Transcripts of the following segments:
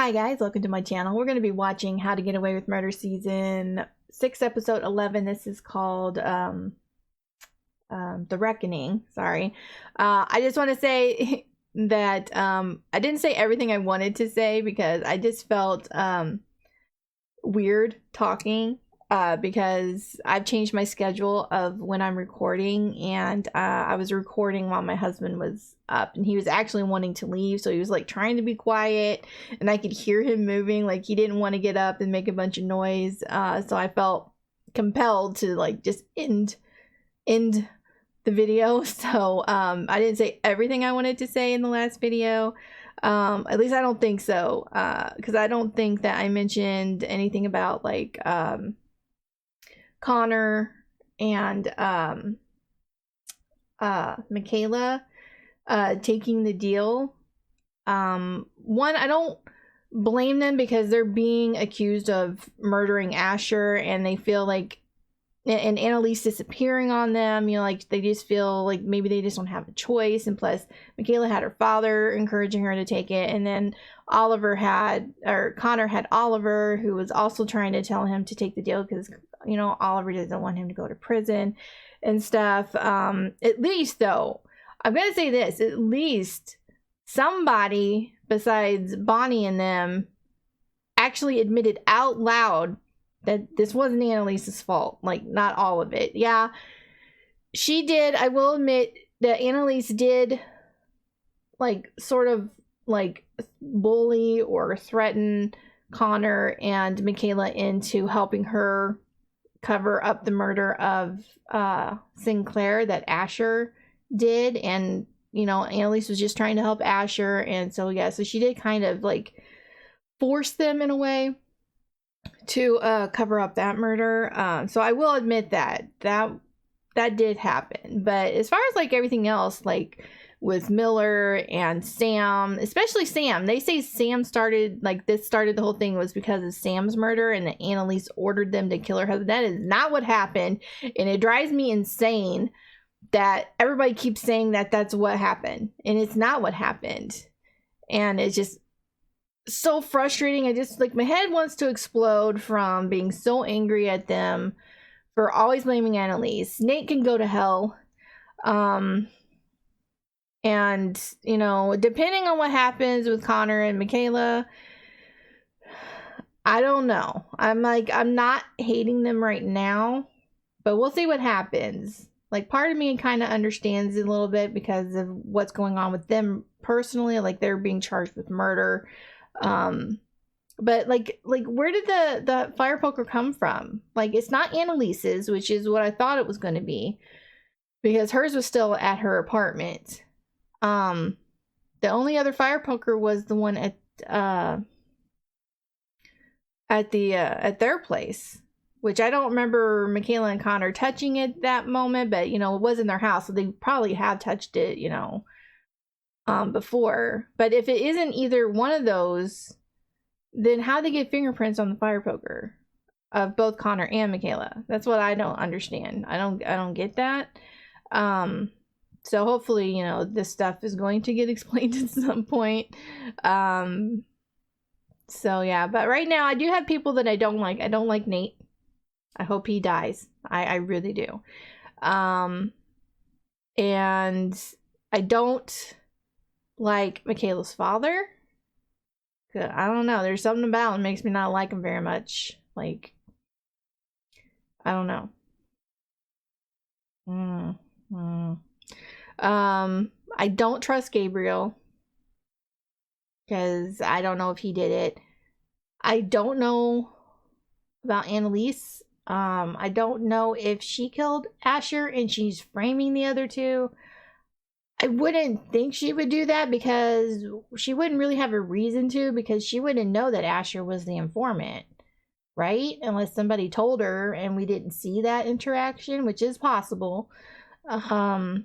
Hi guys, welcome to my channel. We're going to be watching How to Get Away with Murder Season 6, Episode 11. This is called The Reckoning. Sorry. I just want to say that I didn't say everything I wanted to say because I just felt weird talking because I've changed my schedule of when I'm recording, and I was recording while my husband was up, and he was actually wanting to leave, so he was like trying to be quiet, and I could hear him moving, like he didn't want to get up and make a bunch of noise, so I felt compelled to like just end the video. So I didn't say everything I wanted to say in the last video. At least I don't think so, because I don't think that I mentioned anything about like Connor and Michaela taking the deal. One, I don't blame them because they're being accused of murdering Asher, and they feel like, and Annalise disappearing on them, you know, like they just feel like maybe they just don't have a choice. And plus Michaela had her father encouraging her to take it, and then Connor had Oliver, who was also trying to tell him to take the deal because, you know, Oliver doesn't want him to go to prison and stuff. At least though, I'm gonna say this, at least somebody besides Bonnie and them actually admitted out loud that this wasn't Annalise's fault. Like, not all of it. Yeah, she did. I will admit that Annalise did, like, sort of, like, bully or threaten Connor and Michaela into helping her cover up the murder of Sinclair that Asher did. And, you know, Annalise was just trying to help Asher. And so, yeah, so she did kind of, like, force them in a way to cover up that murder. So I will admit that did happen. But as far as like everything else, like with Miller and Sam, especially Sam, they say Sam started the whole thing was because of Sam's murder, and that Annalise ordered them to kill her husband. That is not what happened, and it drives me insane that everybody keeps saying that that's what happened, and it's not what happened. And it's just so frustrating. I just, like, my head wants to explode from being so angry at them for always blaming Annalise. Nate can go to hell. And, you know, depending on what happens with Connor and Michaela, I don't know. I'm not hating them right now, but we'll see what happens. Like, part of me kind of understands it a little bit because of what's going on with them personally. Like, they're being charged with murder. But like where did the fire poker come from? Like, it's not Annalise's, which is what I thought it was going to be, because hers was still at her apartment. The only other fire poker was the one at their place, which I don't remember Michaela and Connor touching it that moment, but, you know, it was in their house, so they probably have touched it, you know, before. But if it isn't either one of those, then how'd they get fingerprints on the fire poker of both Connor and Michaela? That's what I don't understand. I don't get that. So hopefully, you know, this stuff is going to get explained at some point. So yeah, but right now I do have people that I don't like. I don't like Nate. I hope he dies. I really do. And I don't like Michaela's father. I don't know. There's something about him makes me not like him very much. Like, I don't know. I don't trust Gabriel because I don't know if he did it. I don't know about Annalise. I don't know if she killed Asher and she's framing the other two. I wouldn't think she would do that because she wouldn't really have a reason to, because she wouldn't know that Asher was the informant, right? Unless somebody told her and we didn't see that interaction, which is possible. But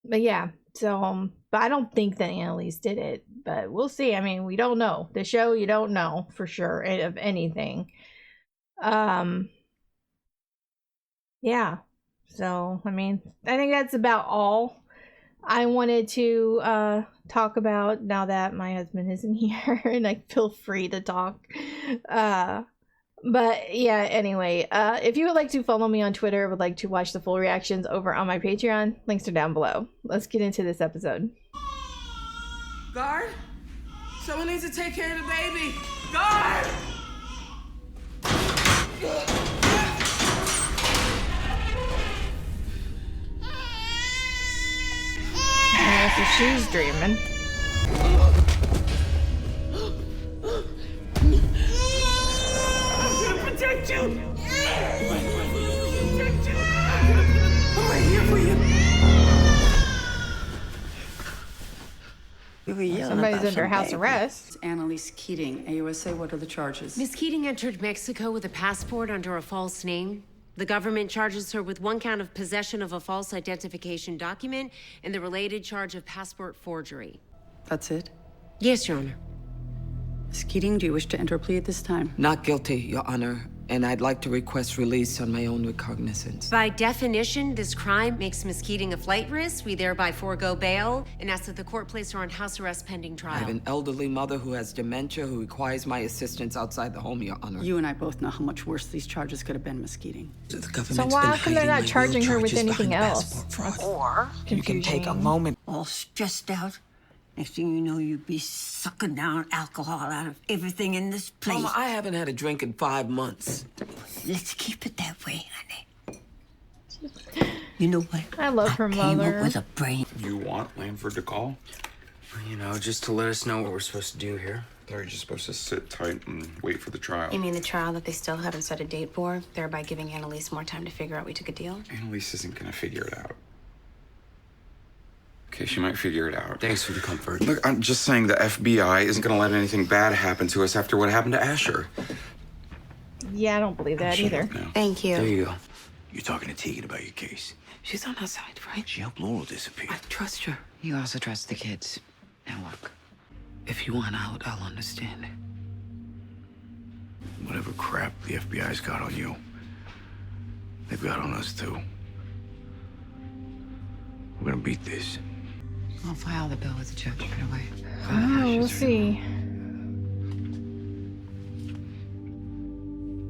yeah, so, but I don't think that Annalise did it, but we'll see. I mean, we don't know. The show, you don't know for sure of anything. Yeah. So, I mean, I think that's about all I wanted to talk about, now that my husband isn't here and I feel free to talk. But yeah, anyway, if you would like to follow me on Twitter, would like to watch the full reactions over on my Patreon, links are down below. Let's get into this episode. Guard? Someone needs to take care of the baby. Guard! Yeah, so she's dreaming. I'm gonna protect you! I'm right here for you. Somebody's under house arrest. Annalise Keating, AUSA, what are the charges? Miss Keating entered Mexico with a passport under a false name. The government charges her with 1 count of possession of a false identification document and the related charge of passport forgery. That's it? Yes, Your Honor. Miss Keating, do you wish to enter a plea at this time? Not guilty, Your Honor. And I'd like to request release on my own recognizance. By definition, this crime makes Miss Keating a flight risk. We thereby forego bail and ask that the court place her on house arrest pending trial. I have an elderly mother who has dementia who requires my assistance outside the home, Your Honor. You and I both know how much worse these charges could have been, Miss Keating. So why come they're not charging her with anything else? Or you can take a moment. All stressed out. Next thing you know, you'd be sucking down alcohol out of everything in this place. Mama, I haven't had a drink in 5 months. Let's keep it that way, honey. You know what? I love her Came mother. up with a brain. You want Lanford to call? You know, just to let us know what we're supposed to do here. They're just supposed to sit tight and wait for the trial. You mean the trial that they still haven't set a date for, thereby giving Annalise more time to figure out we took a deal? Annalise isn't gonna figure it out. Okay, she might figure it out. Thanks for the comfort. Look, I'm just saying the FBI isn't gonna let anything bad happen to us after what happened to Asher. Yeah, I don't believe that either. No. Thank you. There you go. You're talking to Tegan about your case. She's on our side, right? She helped Laurel disappear. I trust her. You also trust the kids. Now look, if you want out, I'll understand. Whatever crap the FBI's got on you, they've got on us too. We're gonna beat this. I'll file the bill with the judge right away. Oh, we'll see.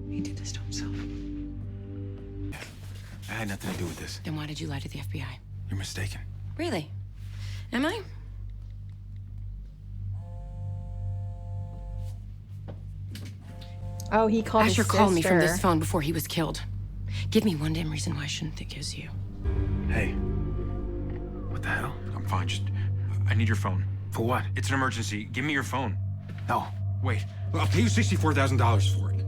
He did this to himself. I had nothing to do with this. Then why did you lie to the FBI? You're mistaken. Really? Am I? Oh, he called Asher his called me from this sister. phone before he was killed. Give me one damn reason why I shouldn't think it was you. Hey, what the hell? I'm fine, just... I need your phone. For what? It's an emergency. Give me your phone. No. Wait, I'll pay you $64,000 for it.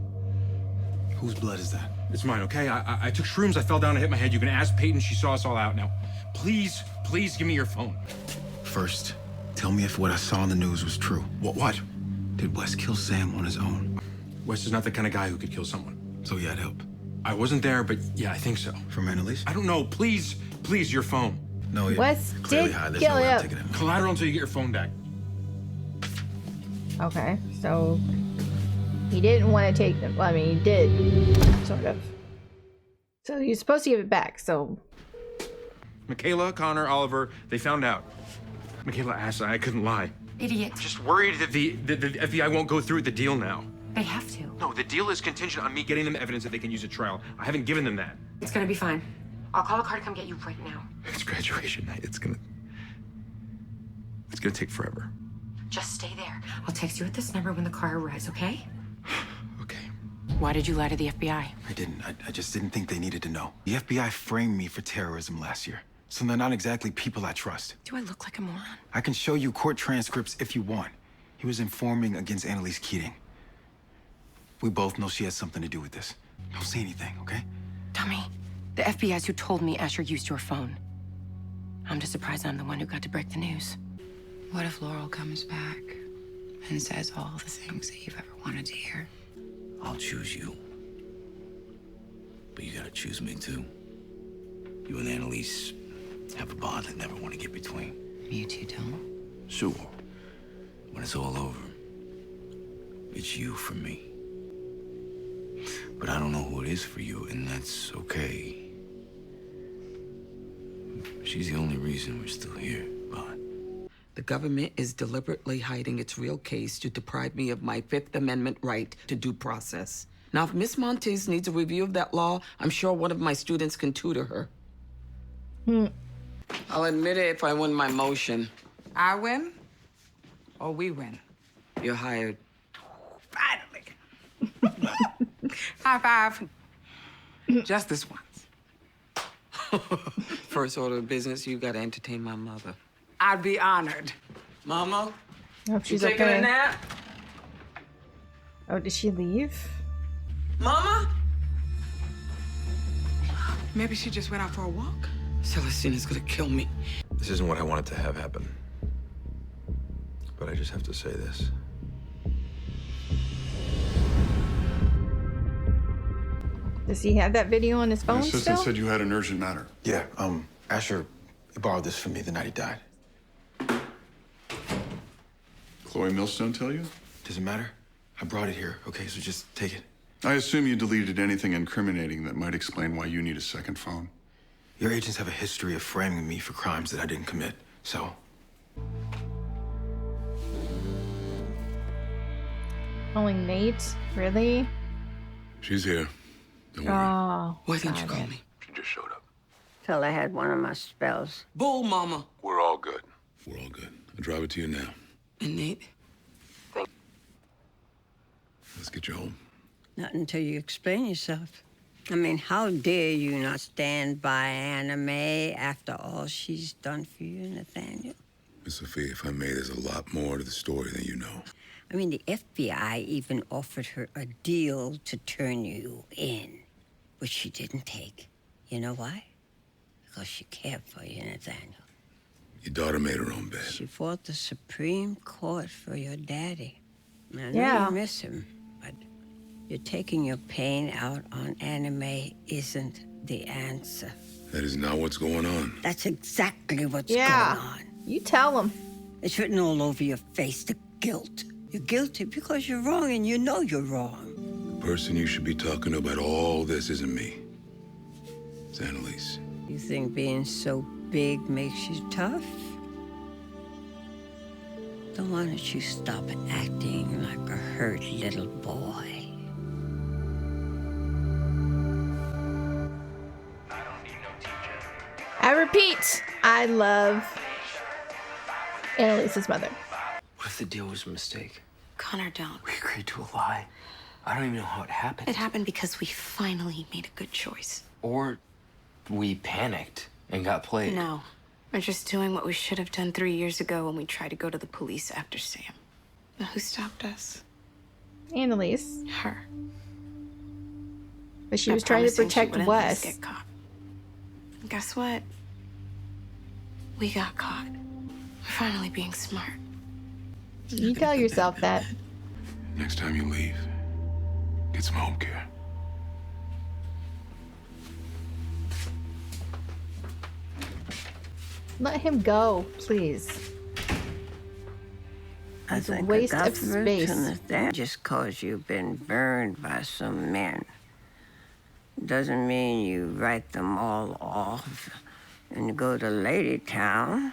Whose blood is that? It's mine, okay? I took shrooms, I fell down and hit my head. You can ask Peyton, she saw us all out. Now, please give me your phone. First, tell me if what I saw on the news was true. What? Did Wes kill Sam on his own? Wes is not the kind of guy who could kill someone. So he had help. I wasn't there, but yeah, I think so. From Annalise? I don't know, please, your phone. No, yeah. Wes Clearly did high. There's kill no way I'm him. taking it. Collateral until you get your phone back. Okay, so he didn't want to take them. Well, I mean, he did, sort of. So you're supposed to give it back, so... Michaela, Connor, Oliver, they found out. Michaela asked, I couldn't lie. Idiot. Just worried that the FBI won't go through with the deal now. They have to. No, the deal is contingent on me getting them evidence that they can use at trial. I haven't given them that. It's gonna be fine. I'll call a car to come get you right now. It's graduation night. It's gonna take forever. Just stay there. I'll text you at this number when the car arrives, okay? Okay. Why did you lie to the FBI? I didn't. I just didn't think they needed to know. The FBI framed me for terrorism last year, so they're not exactly people I trust. Do I look like a moron? I can show you court transcripts if you want. He was informing against Annalise Keating. We both know she has something to do with this. Don't say anything, okay? Tommy, the FBI's who told me Asher used your phone. I'm just surprised I'm the one who got to break the news. What if Laurel comes back and says all the things that you've ever wanted to hear? I'll choose you. But you gotta choose me too. You and Annalise have a bond I never want to get between. You two don't? Sure. When it's all over, it's you for me. But I don't know who it is for you, and that's okay. She's the only reason we're still here, but... The government is deliberately hiding its real case to deprive me of my Fifth Amendment right to due process. Now, if Miss Montes needs a review of that law, I'm sure one of my students can tutor her. I'll admit it if I win my motion. I win, or we win. You're hired. Finally. High five. Just this once. First order of business, you gotta entertain my mother. I'd be honored. Mama? I hope she's you taking okay. a nap? Oh, did she leave? Mama? Maybe she just went out for a walk. Celestina's gonna kill me. This isn't what I wanted to have happen. But I just have to say this. Does he have that video on his phone The assistant still? said you had an urgent matter. Yeah, Asher, he borrowed this from me the night he died. Chloe Millstone tell you? Doesn't matter. I brought it here, okay? So just take it. I assume you deleted anything incriminating that might explain why you need a second phone. Your agents have a history of framing me for crimes that I didn't commit, so... Calling Nate? Really? She's here. Don't worry. Oh. Why didn't you call me? She just showed up. Till I had one of my spells. Bull, Mama. We're all good. We're all good. I'll drive it to you now. And Nate? Let's get you home. Not until you explain yourself. I mean, how dare you not stand by Anime after all she's done for you, Nathaniel? Miss Sophia, if I may, there's a lot more to the story than you know. I mean, the FBI even offered her a deal to turn you in, which she didn't take. You know why? Because she cared for you, Nathaniel. Your daughter made her own bed. She fought the Supreme Court for your daddy. I know Yeah. you miss him, but you're taking your pain out on Anime isn't the answer. That is not what's going on. That's exactly what's Yeah. going on. You tell him. It's written all over your face, the guilt. You're guilty because you're wrong and you know you're wrong. The person you should be talking to about all this isn't me. It's Annalise. You think being so big makes you tough? Then why don't you stop acting like a hurt little boy? I repeat, I love Annalise's mother. What if the deal was a mistake? Connor, don't. We agreed to a lie. I don't even know how it happened. It happened because we finally made a good choice. Or we panicked and got played. No. We're just doing what we should have done 3 years ago when we tried to go to the police after Sam. But who stopped us? Annalise. Her. But she By was trying to promising she protect wouldn't let us Wes. get caught. And guess what? We got caught. We're finally being smart. You tell yourself that. Next time you leave, get some home care. Let him go, please. I It's a think waste the of government space. understands just cause you've been burned by some men doesn't mean you write them all off and go to Lady Town.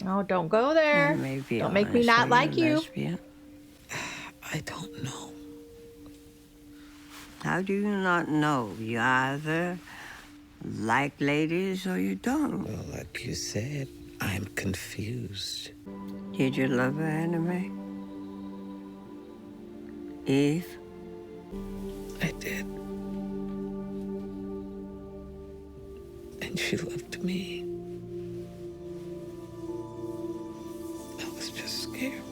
Oh, don't go there. Maybe Don't make me not like you. Lesbian. I don't know. How do you not know? You either like ladies or you don't. Well, like you said, I'm confused. Did you love her, Anime? Eve? I did. And she loved me. I was just scared.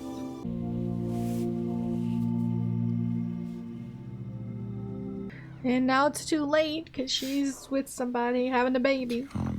And now it's too late because she's with somebody having a baby. Oh,